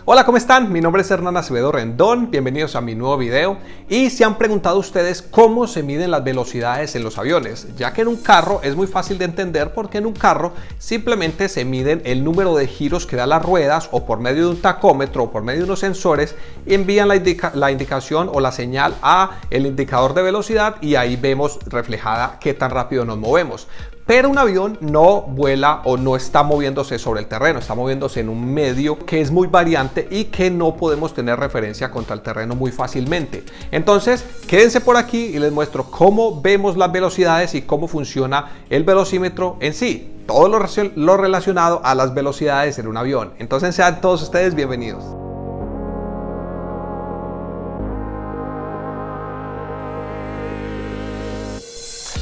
Hola, ¿cómo están? Mi nombre es Hernán Acevedo Rendón, bienvenidos a mi nuevo video. Y se han preguntado ustedes cómo se miden las velocidades en los aviones, ya que en un carro es muy fácil de entender porque en un carro simplemente se miden el número de giros que da las ruedas o por medio de un tacómetro o por medio de unos sensores y envían la indicación o la señal a el indicador de velocidad y ahí vemos reflejada qué tan rápido nos movemos. Pero un avión no vuela o no está moviéndose sobre el terreno, está moviéndose en un medio que es muy variante y que no podemos tener referencia contra el terreno muy fácilmente. Entonces, quédense por aquí y les muestro cómo vemos las velocidades y cómo funciona el velocímetro en sí. Todo lo relacionado a las velocidades en un avión. Entonces, sean todos ustedes bienvenidos.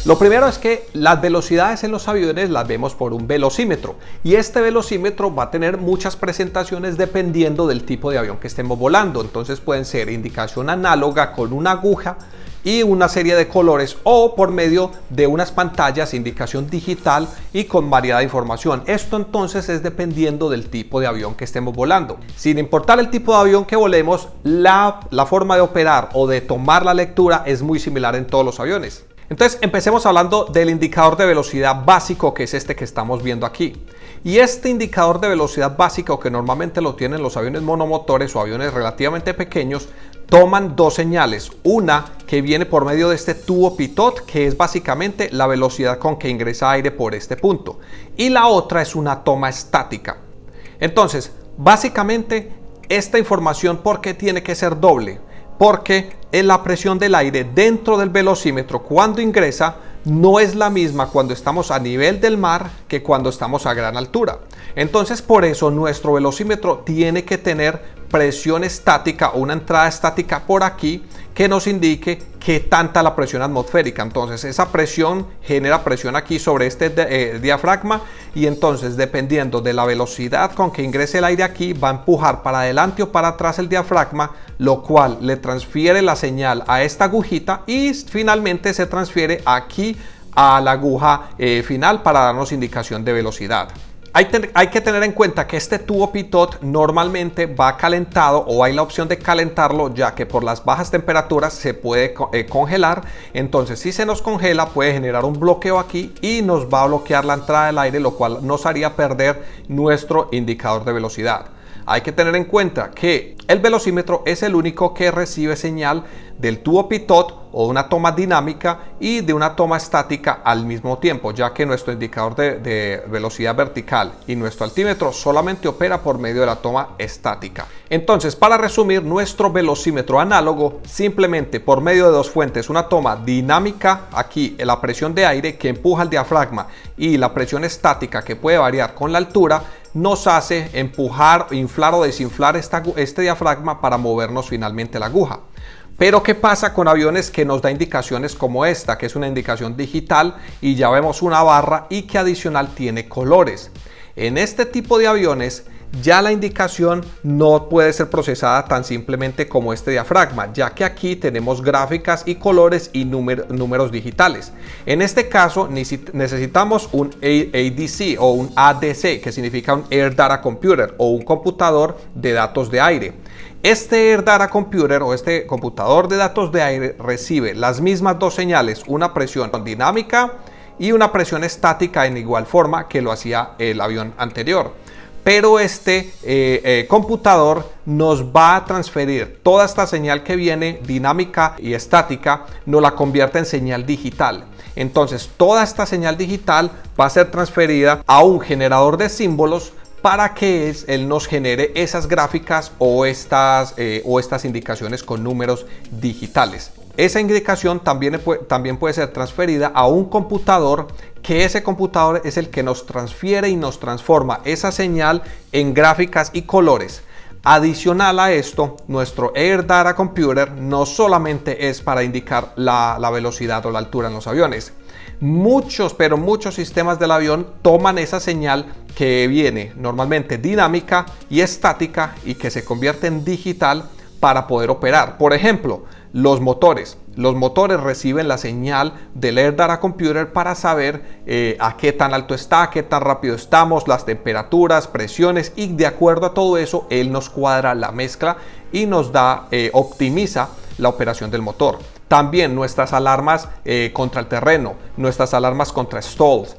Lo primero es que las velocidades en los aviones las vemos por un velocímetro y este velocímetro va a tener muchas presentaciones dependiendo del tipo de avión que estemos volando. Entonces pueden ser indicación análoga con una aguja y una serie de colores o por medio de unas pantallas, indicación digital y con variada información. Esto entonces es dependiendo del tipo de avión que estemos volando. Sin importar el tipo de avión que volemos, la forma de operar o de tomar la lectura es muy similar en todos los aviones. Entonces empecemos hablando del indicador de velocidad básico, que es este que estamos viendo aquí. Y este indicador de velocidad básico, que normalmente lo tienen los aviones monomotores o aviones relativamente pequeños, toman dos señales. Una que viene por medio de este tubo pitot, que es básicamente la velocidad con que ingresa aire por este punto. Y la otra es una toma estática. Entonces, básicamente esta información, ¿por qué tiene que ser doble? Porque la presión del aire dentro del velocímetro cuando ingresa no es la misma cuando estamos a nivel del mar que cuando estamos a gran altura. Entonces por eso nuestro velocímetro tiene que tener presión estática o una entrada estática por aquí que nos indique qué tanta la presión atmosférica. Entonces esa presión genera presión aquí sobre este diafragma y entonces dependiendo de la velocidad con que ingrese el aire aquí va a empujar para adelante o para atrás el diafragma, lo cual le transfiere la señal a esta agujita y finalmente se transfiere aquí a la aguja final para darnos indicación de velocidad. Hay que tener en cuenta que este tubo pitot normalmente va calentado o hay la opción de calentarlo ya que por las bajas temperaturas se puede congelar. Entonces si se nos congela puede generar un bloqueo aquí y nos va a bloquear la entrada del aire, lo cual nos haría perder nuestro indicador de velocidad. Hay que tener en cuenta que el velocímetro es el único que recibe señal del tubo pitot o de una toma dinámica y de una toma estática al mismo tiempo, ya que nuestro indicador de velocidad vertical y nuestro altímetro solamente opera por medio de la toma estática. Entonces, para resumir, nuestro velocímetro análogo simplemente por medio de dos fuentes, una toma dinámica, aquí la presión de aire que empuja el diafragma y la presión estática que puede variar con la altura, nos hace empujar, inflar o desinflar este diafragma para movernos finalmente la aguja. Pero ¿qué pasa con aviones que nos da indicaciones como esta, que es una indicación digital y ya vemos una barra y que adicional tiene colores? En este tipo de aviones ya la indicación no puede ser procesada tan simplemente como este diafragma, ya que aquí tenemos gráficas y colores y números digitales. En este caso necesitamos un ADC o un ADC, que significa un Air Data Computer o un computador de datos de aire. Este Air Data Computer o este computador de datos de aire recibe las mismas dos señales, una presión dinámica y una presión estática en igual forma que lo hacía el avión anterior. Pero este computador nos va a transferir toda esta señal que viene dinámica y estática, nos la convierte en señal digital. Entonces toda esta señal digital va a ser transferida a un generador de símbolos para que él nos genere esas gráficas o estas indicaciones con números digitales. Esa indicación también puede ser transferida a un computador, que ese computador es el que nos transfiere y nos transforma esa señal en gráficas y colores. Adicional a esto, nuestro Air Data Computer no solamente es para indicar la velocidad o la altura en los aviones. Muchos sistemas del avión toman esa señal que viene normalmente dinámica y estática y que se convierte en digital para poder operar. Por ejemplo, los motores. Los motores reciben la señal del Air Data Computer para saber a qué tan alto está, qué tan rápido estamos, las temperaturas, presiones, y de acuerdo a todo eso, él nos cuadra la mezcla y nos da, optimiza la operación del motor. También nuestras alarmas contra el terreno, nuestras alarmas contra stalls,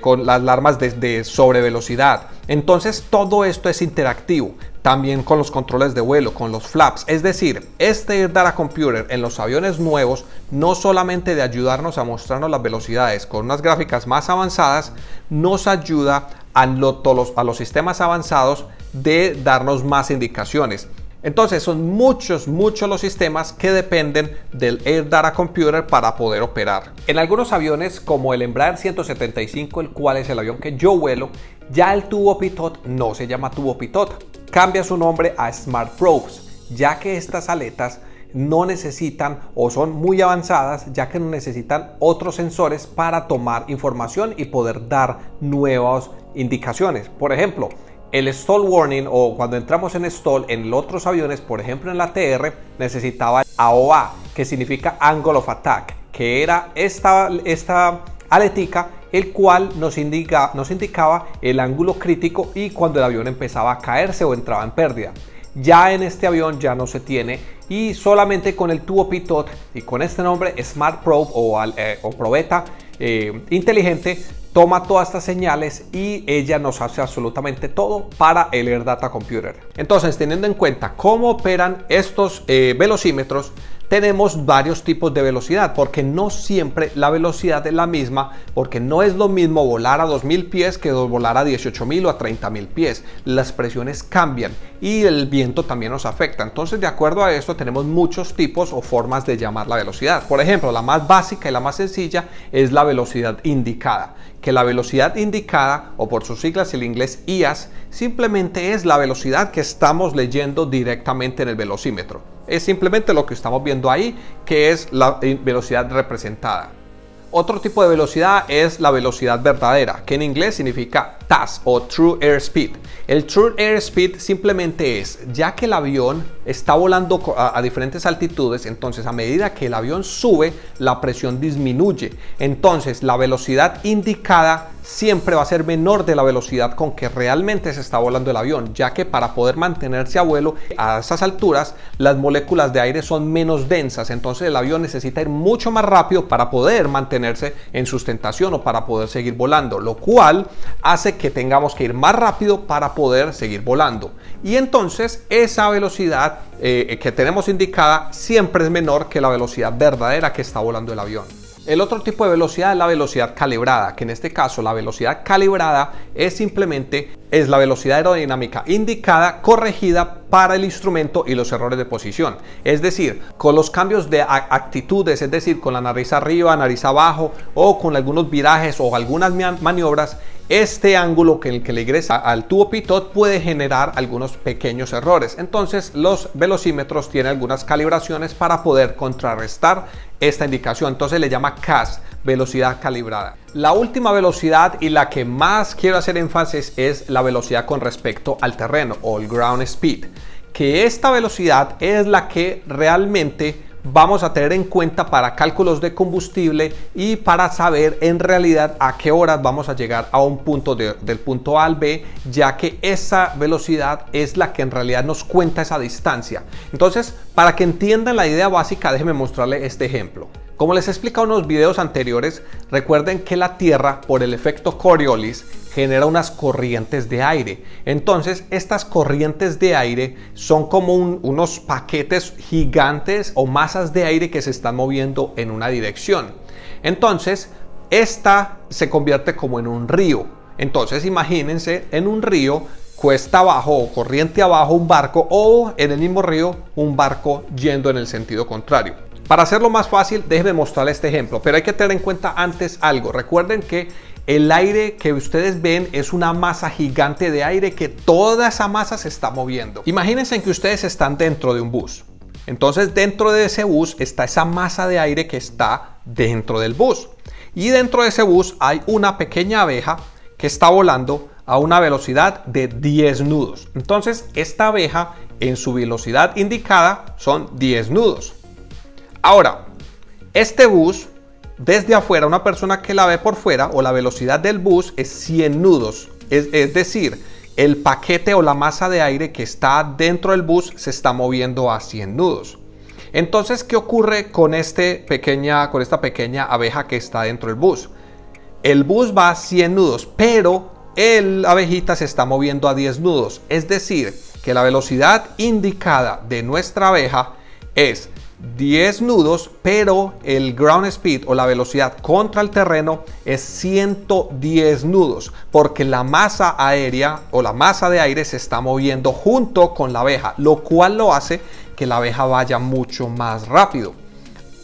con las alarmas de sobrevelocidad. Entonces todo esto es interactivo. También con los controles de vuelo, con los flaps. Es decir, este Air Data Computer en los aviones nuevos, no solamente de ayudarnos a mostrarnos las velocidades con unas gráficas más avanzadas, nos ayuda a los sistemas avanzados de darnos más indicaciones. Entonces son muchos los sistemas que dependen del Air Data Computer para poder operar. En algunos aviones como el Embraer 175, el cual es el avión que yo vuelo, ya el tubo pitot no se llama tubo pitot, cambia su nombre a Smart Probes, ya que estas aletas no necesitan o son muy avanzadas, ya que no necesitan otros sensores para tomar información y poder dar nuevas indicaciones. Por ejemplo, el stall warning, o cuando entramos en stall en los otros aviones, por ejemplo en la TR, necesitaba AOA, que significa Angle of Attack, que era esta aletica, el cual nos indicaba el ángulo crítico y cuando el avión empezaba a caerse o entraba en pérdida. Ya en este avión ya no se tiene, y solamente con el tubo pitot y con este nombre Smart Probe o probeta inteligente, toma todas estas señales y ella nos hace absolutamente todo para el Air Data Computer. Entonces, teniendo en cuenta cómo operan estos velocímetros, tenemos varios tipos de velocidad, porque no siempre la velocidad es la misma, porque no es lo mismo volar a 2000 pies que volar a 18.000 o a 30.000 pies. Las presiones cambian y el viento también nos afecta. Entonces, de acuerdo a esto, tenemos muchos tipos o formas de llamar la velocidad. Por ejemplo, la más básica y la más sencilla es la velocidad indicada, que la velocidad indicada, o por sus siglas el inglés IAS, simplemente es la velocidad que estamos leyendo directamente en el velocímetro. Es simplemente lo que estamos viendo ahí, que es la velocidad representada. Otro tipo de velocidad es la velocidad verdadera, que en inglés significa TAS o True Airspeed. El True Airspeed simplemente es, ya que el avión está volando a diferentes altitudes, entonces a medida que el avión sube, la presión disminuye. Entonces la velocidad indicada siempre va a ser menor de la velocidad con que realmente se está volando el avión, ya que para poder mantenerse a vuelo a esas alturas, las moléculas de aire son menos densas, entonces el avión necesita ir mucho más rápido para poder mantenerse en sustentación o para poder seguir volando, lo cual hace que tengamos que ir más rápido para poder seguir volando. Y entonces esa velocidad que tenemos indicada siempre es menor que la velocidad verdadera que está volando el avión. El otro tipo de velocidad es la velocidad calibrada, que en este caso la velocidad calibrada es la velocidad aerodinámica indicada, corregida para el instrumento y los errores de posición. Es decir, con los cambios de actitudes, es decir, con la nariz arriba, nariz abajo, o con algunos virajes o algunas maniobras, este ángulo que le ingresa al tubo pitot puede generar algunos pequeños errores. Entonces los velocímetros tienen algunas calibraciones para poder contrarrestar esta indicación. Entonces le llama CAS, velocidad calibrada. La última velocidad y la que más quiero hacer énfasis es la velocidad con respecto al terreno, o el ground speed, que esta velocidad es la que realmente vamos a tener en cuenta para cálculos de combustible y para saber en realidad a qué horas vamos a llegar a un punto del punto A al B, ya que esa velocidad es la que en realidad nos cuenta esa distancia. Entonces, para que entiendan la idea básica, déjenme mostrarles este ejemplo. Como les he explicado en unos videos anteriores, recuerden que la Tierra, por el efecto Coriolis, genera unas corrientes de aire. Entonces, estas corrientes de aire son como unos paquetes gigantes o masas de aire que se están moviendo en una dirección. Entonces, esta se convierte como en un río. Entonces, imagínense en un río, cuesta abajo o corriente abajo un barco, o en el mismo río un barco yendo en el sentido contrario. Para hacerlo más fácil, déjenme mostrarles este ejemplo, pero hay que tener en cuenta antes algo. Recuerden que el aire que ustedes ven es una masa gigante de aire, que toda esa masa se está moviendo. Imagínense que ustedes están dentro de un bus. Entonces, dentro de ese bus está esa masa de aire que está dentro del bus. Y dentro de ese bus hay una pequeña abeja que está volando a una velocidad de 10 nudos. Entonces, esta abeja en su velocidad indicada son 10 nudos. Ahora, este bus, desde afuera, una persona que la ve por fuera, o la velocidad del bus es 100 nudos. Es decir, el paquete o la masa de aire que está dentro del bus se está moviendo a 100 nudos. Entonces, ¿qué ocurre con esta pequeña abeja que está dentro del bus? El bus va a 100 nudos, pero la abejita se está moviendo a 10 nudos. Es decir, que la velocidad indicada de nuestra abeja es 10 nudos, pero el ground speed o la velocidad contra el terreno es 110 nudos, porque la masa aérea o la masa de aire se está moviendo junto con la abeja, lo cual lo hace que la abeja vaya mucho más rápido.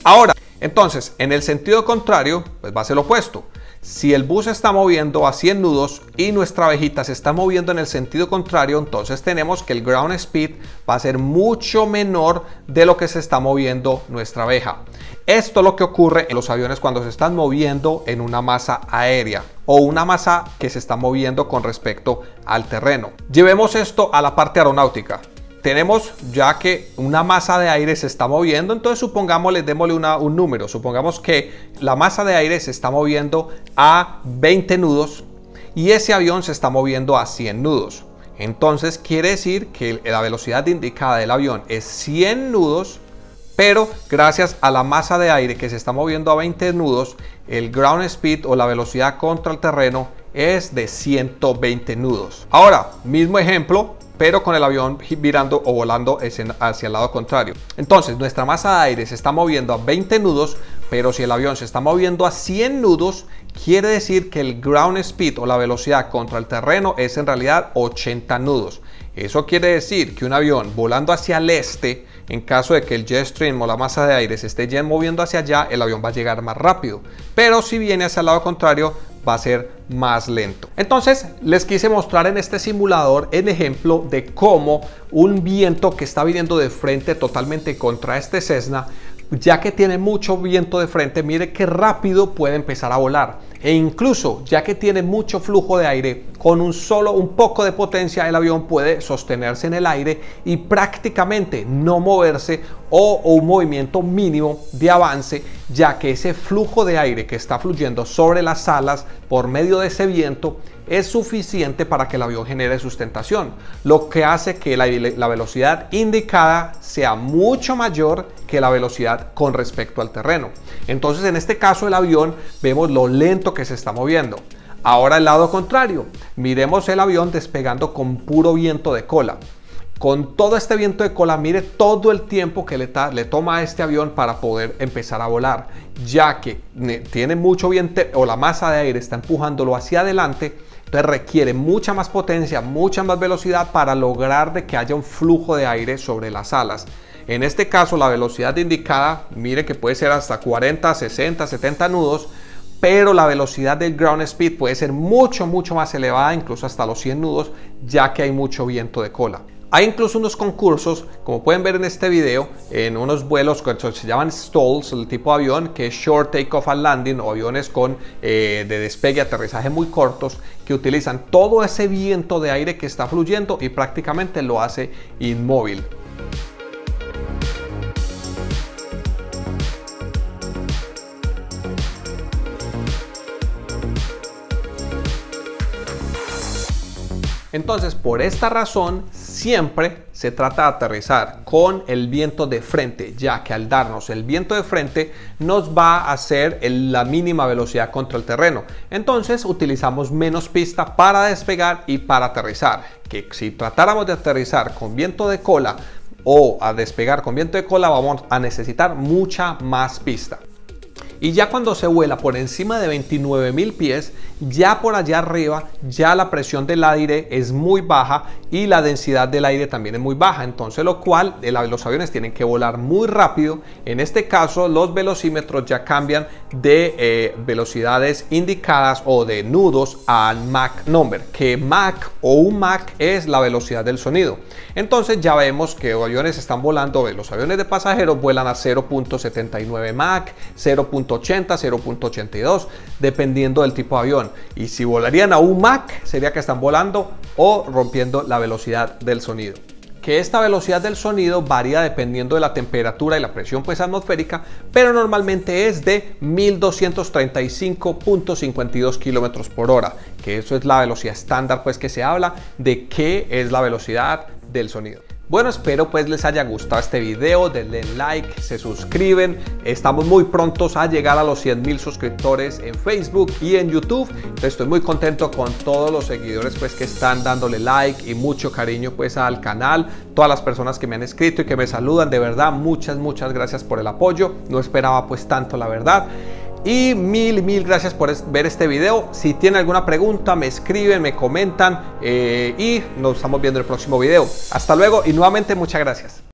Ahora, entonces, en el sentido contrario, pues va a ser lo opuesto. Si el bus se está moviendo a 100 nudos y nuestra abejita se está moviendo en el sentido contrario, entonces tenemos que el ground speed va a ser mucho menor de lo que se está moviendo nuestra abeja. Esto es lo que ocurre en los aviones cuando se están moviendo en una masa aérea o una masa que se está moviendo con respecto al terreno. Llevemos esto a la parte aeronáutica. Tenemos ya que una masa de aire se está moviendo, entonces supongámosle, démosle un número, supongamos que la masa de aire se está moviendo a 20 nudos y ese avión se está moviendo a 100 nudos. Entonces quiere decir que la velocidad indicada del avión es 100 nudos, pero gracias a la masa de aire que se está moviendo a 20 nudos, el ground speed o la velocidad contra el terreno es de 120 nudos. Ahora, mismo ejemplo, pero con el avión virando o volando hacia el lado contrario. Entonces, nuestra masa de aire se está moviendo a 20 nudos, pero si el avión se está moviendo a 100 nudos, quiere decir que el ground speed o la velocidad contra el terreno es en realidad 80 nudos. Eso quiere decir que un avión volando hacia el este, en caso de que el jet stream o la masa de aire se esté moviendo hacia allá, el avión va a llegar más rápido. Pero si viene hacia el lado contrario, va a ser más lento. Entonces les quise mostrar en este simulador el ejemplo de cómo un viento que está viniendo de frente totalmente contra este Cessna, ya que tiene mucho viento de frente, mire qué rápido puede empezar a volar. E incluso ya que tiene mucho flujo de aire, con un poco de potencia el avión puede sostenerse en el aire y prácticamente no moverse o un movimiento mínimo de avance, ya que ese flujo de aire que está fluyendo sobre las alas por medio de ese viento es suficiente para que el avión genere sustentación, lo que hace que la velocidad indicada sea mucho mayor que la velocidad con respecto al terreno. Entonces, en este caso, el avión vemos lo lento que se está moviendo. Ahora el lado contrario, miremos el avión despegando con puro viento de cola. Con todo este viento de cola, mire todo el tiempo que le toma a este avión para poder empezar a volar, ya que tiene mucho viento o la masa de aire está empujándolo hacia adelante. Entonces requiere mucha más potencia, mucha más velocidad para lograr de que haya un flujo de aire sobre las alas. En este caso, la velocidad indicada, mire que puede ser hasta 40, 60, 70 nudos, pero la velocidad del ground speed puede ser mucho más elevada, incluso hasta los 100 nudos, ya que hay mucho viento de cola. Hay incluso unos concursos, como pueden ver en este video, en unos vuelos que se llaman STOLs, el tipo de avión que es Short Takeoff and Landing, o aviones con de despegue y aterrizaje muy cortos, que utilizan todo ese viento de aire que está fluyendo y prácticamente lo hace inmóvil. Entonces, por esta razón, siempre se trata de aterrizar con el viento de frente, ya que al darnos el viento de frente nos va a hacer la mínima velocidad contra el terreno. Entonces, utilizamos menos pista para despegar y para aterrizar. Que si tratáramos de aterrizar con viento de cola o a despegar con viento de cola, vamos a necesitar mucha más pista. Y ya cuando se vuela por encima de 29.000 pies, ya por allá arriba, ya la presión del aire es muy baja y la densidad del aire también es muy baja. Entonces, lo cual los aviones tienen que volar muy rápido. En este caso, los velocímetros ya cambian de velocidades indicadas o de nudos al Mach number, que Mach o un Mach es la velocidad del sonido. Entonces, ya vemos que los aviones están volando, los aviones de pasajeros vuelan a 0.79 Mach, 0.80, 0.82, dependiendo del tipo de avión. Y si volarían a un Mach, sería que están volando o rompiendo la velocidad del sonido. que esta velocidad del sonido varía dependiendo de la temperatura y la presión pues atmosférica, pero normalmente es de 1235.52 kilómetros por hora, que eso es la velocidad estándar pues que se habla de qué es la velocidad del sonido. Bueno, espero pues les haya gustado este video, denle like, se suscriben, estamos muy prontos a llegar a los 100.000 suscriptores en Facebook y en YouTube, entonces estoy muy contento con todos los seguidores pues que están dándole like y mucho cariño pues al canal, todas las personas que me han escrito y que me saludan, de verdad muchas gracias por el apoyo, no esperaba pues tanto la verdad. Y mil gracias por ver este video. Si tienen alguna pregunta me escriben, me comentan y nos estamos viendo en el próximo video. Hasta luego y nuevamente muchas gracias.